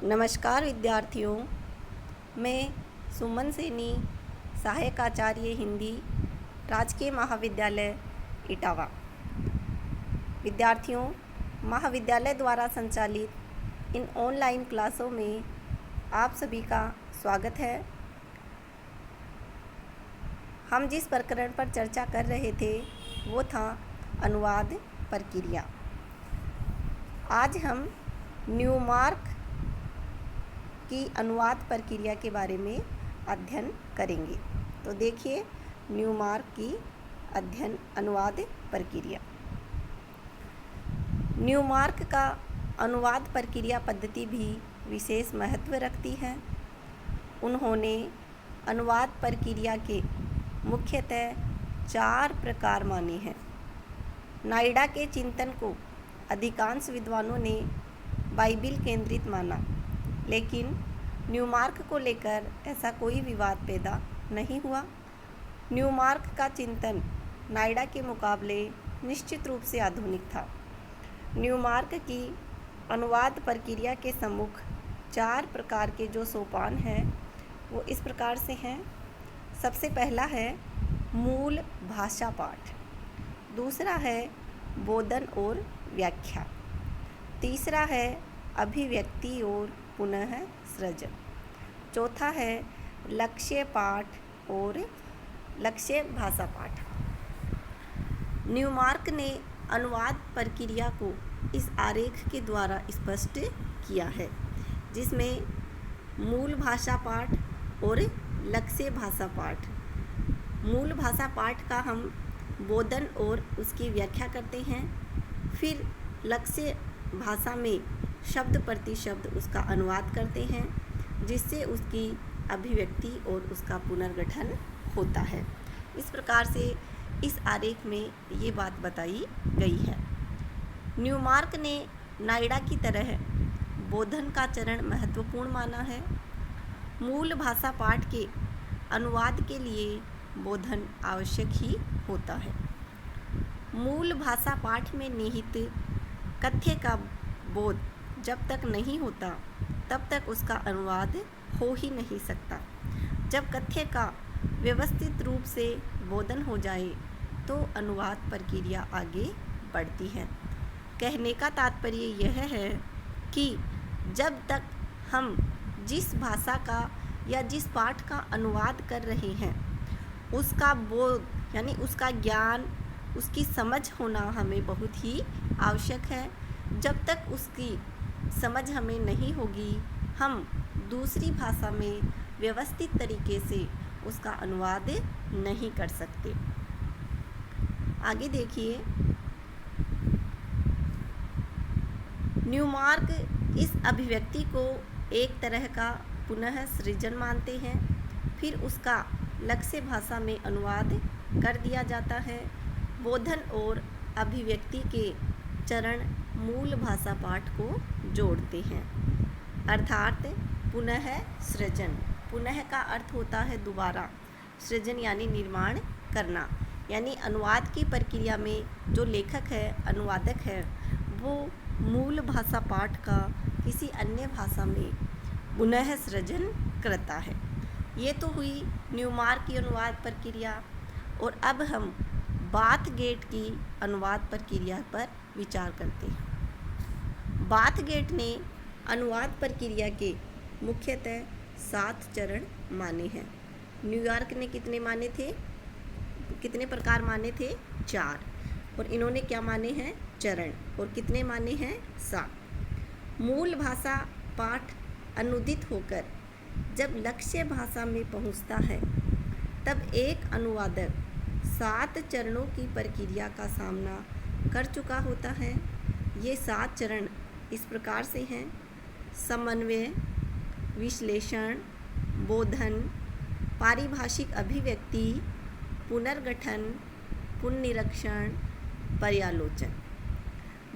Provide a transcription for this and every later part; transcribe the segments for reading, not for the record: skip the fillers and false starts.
नमस्कार विद्यार्थियों, मैं सुमन सैनी, सहायक आचार्य हिंदी, राजकीय महाविद्यालय इटावा। विद्यार्थियों, महाविद्यालय द्वारा संचालित इन ऑनलाइन क्लासों में आप सभी का स्वागत है। हम जिस प्रकरण पर चर्चा कर रहे थे वो था अनुवाद प्रक्रिया। आज हम न्यूमार्क की अनुवाद प्रक्रिया के बारे में अध्ययन करेंगे। तो देखिए, न्यूमार्क की अनुवाद प्रक्रिया। न्यूमार्क का अनुवाद प्रक्रिया पद्धति भी विशेष महत्व रखती है। उन्होंने अनुवाद प्रक्रिया के मुख्यतः 4 प्रकार माने हैं। नायडा के चिंतन को अधिकांश विद्वानों ने बाइबिल केंद्रित माना, लेकिन न्यूमार्क को लेकर ऐसा कोई विवाद पैदा नहीं हुआ। न्यूमार्क का चिंतन नायडा के मुकाबले निश्चित रूप से आधुनिक था। न्यूमार्क की अनुवाद प्रक्रिया के सम्मुख 4 प्रकार के जो सोपान हैं वो इस प्रकार से हैं। सबसे पहला है मूल भाषा पाठ, दूसरा है बोधन और व्याख्या, तीसरा है अभिव्यक्ति और पुनः सृजन, चौथा है लक्ष्य पाठ और लक्ष्य भाषा पाठ। न्यूमार्क ने अनुवाद प्रक्रिया को इस आरेख के द्वारा स्पष्ट किया है, जिसमें मूल भाषा पाठ और लक्ष्य भाषा पाठ। मूल भाषा पाठ का हम बोधन और उसकी व्याख्या करते हैं, फिर लक्ष्य भाषा में शब्द प्रति शब्द उसका अनुवाद करते हैं, जिससे उसकी अभिव्यक्ति और उसका पुनर्गठन होता है। इस प्रकार से इस आरेख में ये बात बताई गई है। न्यूमार्क ने नायडा की तरह बोधन का चरण महत्वपूर्ण माना है। मूल भाषा पाठ के अनुवाद के लिए बोधन आवश्यक ही होता है। मूल भाषा पाठ में निहित कथ्य का बोध जब तक नहीं होता तब तक उसका अनुवाद हो ही नहीं सकता। जब कथ्य का व्यवस्थित रूप से बोधन हो जाए तो अनुवाद प्रक्रिया आगे बढ़ती है। कहने का तात्पर्य यह है कि जब तक हम जिस भाषा का या जिस पाठ का अनुवाद कर रहे हैं उसका बोध यानी उसका ज्ञान, उसकी समझ होना हमें बहुत ही आवश्यक है। जब तक उसकी समझ हमें नहीं होगी, हम दूसरी भाषा में व्यवस्थित तरीके से उसका अनुवाद नहीं कर सकते। आगे देखिए, न्यूमार्क इस अभिव्यक्ति को एक तरह का पुनः सृजन मानते हैं, फिर उसका लक्ष्य भाषा में अनुवाद कर दिया जाता है। बोधन और अभिव्यक्ति के चरण मूल भाषा पाठ को जोड़ते हैं, अर्थात पुनः सृजन। पुनः का अर्थ होता है दोबारा, सृजन यानी निर्माण करना। यानी अनुवाद की प्रक्रिया में जो लेखक है, अनुवादक है, वो मूल भाषा पाठ का किसी अन्य भाषा में पुनः सृजन करता है। ये तो हुई न्यूमार्क की अनुवाद प्रक्रिया। और अब हम बाथगेट की अनुवाद प्रक्रिया पर विचार करते हैं। बाथगेट ने अनुवाद प्रक्रिया के मुख्यतः 7 चरण माने हैं। न्यूयॉर्क ने कितने प्रकार माने थे? 4। और इन्होंने क्या माने हैं? चरण। और कितने माने हैं? 7। मूल भाषा पाठ अनुदित होकर जब लक्ष्य भाषा में पहुंचता है तब एक अनुवादक 7 चरणों की प्रक्रिया का सामना कर चुका होता है। ये 7 चरण इस प्रकार से हैं: समन्वय, विश्लेषण, बोधन, पारिभाषिक अभिव्यक्ति, पुनर्गठन, पुनर्निरीक्षण, पर्यालोचन।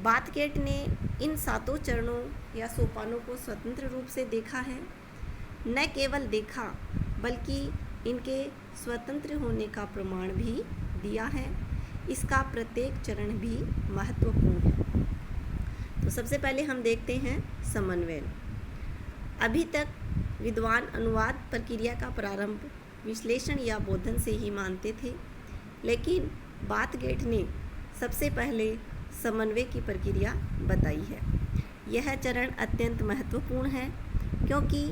बाथगेट ने इन 7 चरणों या सोपानों को स्वतंत्र रूप से देखा है। न केवल देखा बल्कि इनके स्वतंत्र होने का प्रमाण भी दिया है। इसका प्रत्येक चरण भी महत्वपूर्ण है। तो सबसे पहले हम देखते हैं समन्वय। अभी तक विद्वान अनुवाद प्रक्रिया का प्रारंभ विश्लेषण या बोधन से ही मानते थे, लेकिन बाथगेट ने सबसे पहले समन्वय की प्रक्रिया बताई है। यह चरण अत्यंत महत्वपूर्ण है क्योंकि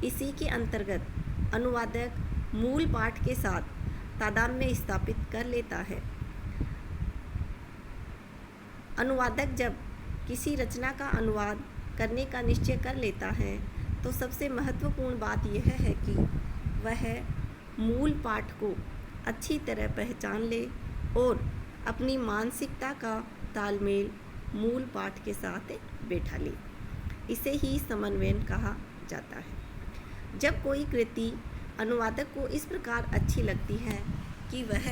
इसी के अंतर्गत अनुवादक मूल पाठ के साथ तादात्म्य स्थापित कर लेता है। अनुवादक जब किसी रचना का अनुवाद करने का निश्चय कर लेता है तो सबसे महत्वपूर्ण बात यह है कि वह मूल पाठ को अच्छी तरह पहचान ले और अपनी मानसिकता का तालमेल मूल पाठ के साथ बैठा ले। इसे ही समन्वयन कहा जाता है। जब कोई कृति अनुवादक को इस प्रकार अच्छी लगती है कि वह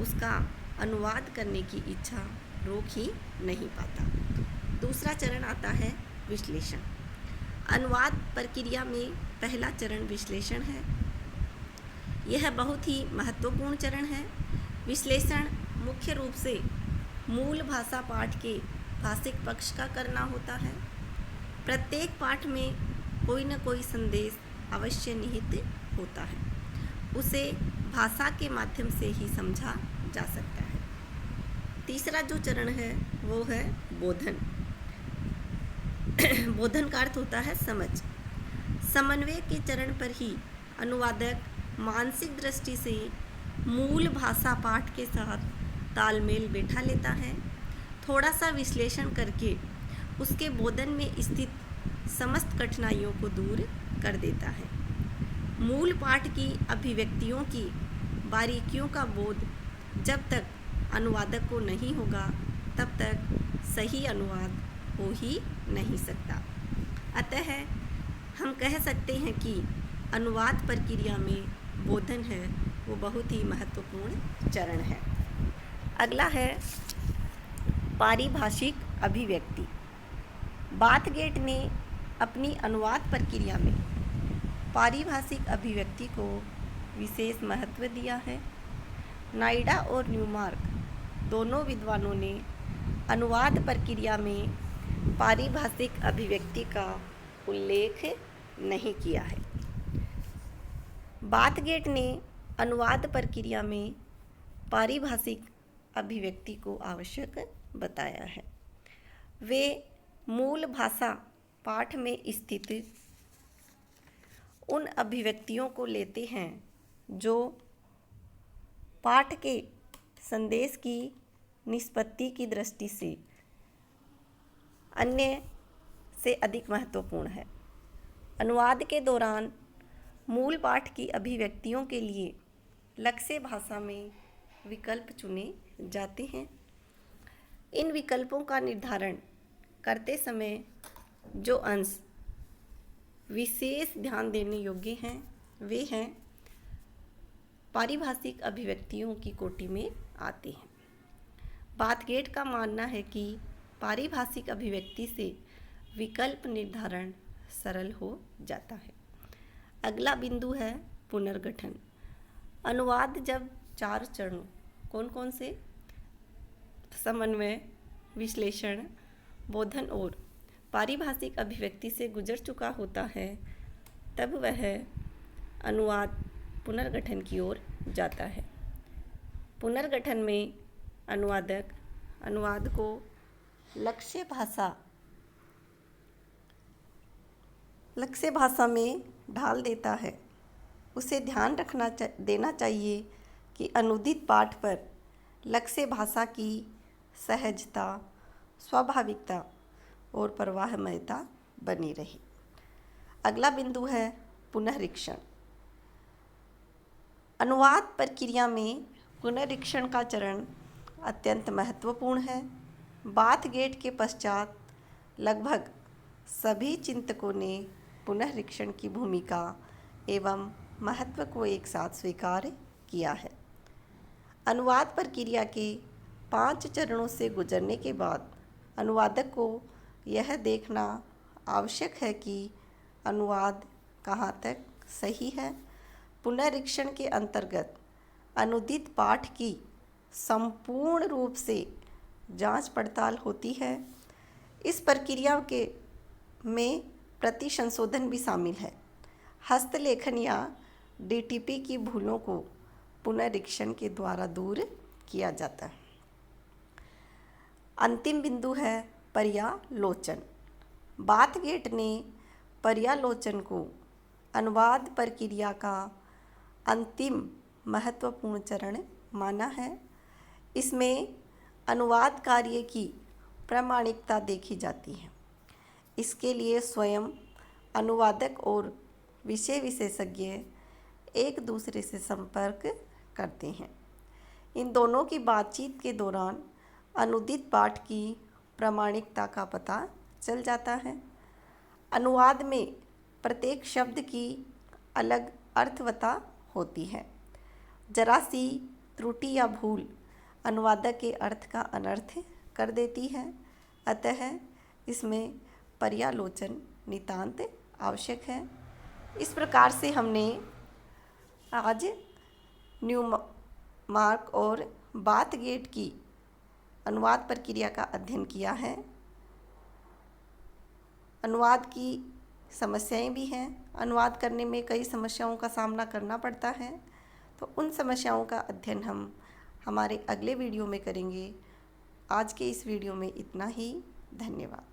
उसका अनुवाद करने की इच्छा रोक ही नहीं पाता। दूसरा चरण आता है विश्लेषण। अनुवाद प्रक्रिया में पहला चरण विश्लेषण है। यह बहुत ही महत्वपूर्ण चरण है। विश्लेषण मुख्य रूप से मूल भाषा पाठ के भाषिक पक्ष का करना होता है। प्रत्येक पाठ में कोई न कोई संदेश अवश्य निहित होता है। उसे भाषा के माध्यम से ही समझा जा सकता है। तीसरा जो चरण है वो है बोधन। बोधन का अर्थ होता है समझ। समन्वय के चरण पर ही अनुवादक मानसिक दृष्टि से मूल भाषा पाठ के साथ तालमेल बैठा लेता है। थोड़ा सा विश्लेषण करके उसके बोधन में स्थित समस्त कठिनाइयों को दूर कर देता है। मूल पाठ की अभिव्यक्तियों की बारीकियों का बोध जब तक अनुवादक को नहीं होगा तब तक सही अनुवाद हो ही नहीं सकता। अतः हम कह सकते हैं कि अनुवाद प्रक्रिया में बोधन है वो बहुत ही महत्वपूर्ण चरण है। अगला है पारिभाषिक अभिव्यक्ति। बाथगेट ने अपनी अनुवाद प्रक्रिया में पारिभाषिक अभिव्यक्ति को विशेष महत्व दिया है। नाइडा और न्यूमार्क दोनों विद्वानों ने अनुवाद प्रक्रिया में पारिभाषिक अभिव्यक्ति का उल्लेख नहीं किया है। बाथगेट ने अनुवाद प्रक्रिया में पारिभाषिक अभिव्यक्ति को आवश्यक बताया है। वे मूल भाषा पाठ में स्थित उन अभिव्यक्तियों को लेते हैं जो पाठ के संदेश की निष्पत्ति की दृष्टि से अन्य से अधिक महत्वपूर्ण है। अनुवाद के दौरान मूल पाठ की अभिव्यक्तियों के लिए लक्ष्य भाषा में विकल्प चुने जाते हैं। इन विकल्पों का निर्धारण करते समय जो अंश विशेष ध्यान देने योग्य हैं वे हैं पारिभाषिक अभिव्यक्तियों की कोटि में आते हैं। बाथगेट का मानना है कि पारिभाषिक अभिव्यक्ति से विकल्प निर्धारण सरल हो जाता है। अगला बिंदु है पुनर्गठन। अनुवाद जब 4 चरणों कौन कौन से समन्वय, विश्लेषण, बोधन और पारिभाषिक अभिव्यक्ति से गुजर चुका होता है तब वह अनुवाद पुनर्गठन की ओर जाता है। पुनर्गठन में अनुवादक अनुवाद को लक्ष्य भाषा में ढाल देता है। उसे ध्यान देना चाहिए कि अनुदित पाठ पर लक्ष्य भाषा की सहजता, स्वाभाविकता और प्रवाहमयता बनी रही। अगला बिंदु है पुनरीक्षण। अनुवाद प्रक्रिया में पुनरीक्षण का चरण अत्यंत महत्वपूर्ण है। बाथगेट के पश्चात लगभग सभी चिंतकों ने पुनरीक्षण की भूमिका एवं महत्व को एक साथ स्वीकार किया है। अनुवाद प्रक्रिया के 5 चरणों से गुजरने के बाद अनुवादक को यह देखना आवश्यक है कि अनुवाद कहाँ तक सही है। पुनरीक्षण के अंतर्गत अनुदित पाठ की संपूर्ण रूप से जांच पड़ताल होती है। इस प्रक्रिया में प्रति संशोधन भी शामिल है। हस्तलेखन या डीटीपी की भूलों को पुनरीक्षण के द्वारा दूर किया जाता है। अंतिम बिंदु है पर्यालोचन। बाथगेट ने पर्यालोचन को अनुवाद प्रक्रिया का अंतिम महत्वपूर्ण चरण माना है। इसमें अनुवाद कार्य की प्रामाणिकता देखी जाती है। इसके लिए स्वयं अनुवादक और विषय विशेषज्ञ एक दूसरे से संपर्क करते हैं। इन दोनों की बातचीत के दौरान अनुदित पाठ की प्रामाणिकता का पता चल जाता है। अनुवाद में प्रत्येक शब्द की अलग अर्थवत्ता होती है। जरा सी त्रुटि या भूल अनुवादक के अर्थ का अनर्थ कर देती है। अतः इसमें पर्यालोचन नितांत आवश्यक है। इस प्रकार से हमने आज न्यूमार्क और बाथगेट की अनुवाद प्रक्रिया का अध्ययन किया है। अनुवाद की समस्याएं भी हैं। अनुवाद करने में कई समस्याओं का सामना करना पड़ता है। तो उन समस्याओं का अध्ययन हम हमारे अगले वीडियो में करेंगे। आज के इस वीडियो में इतना ही। धन्यवाद।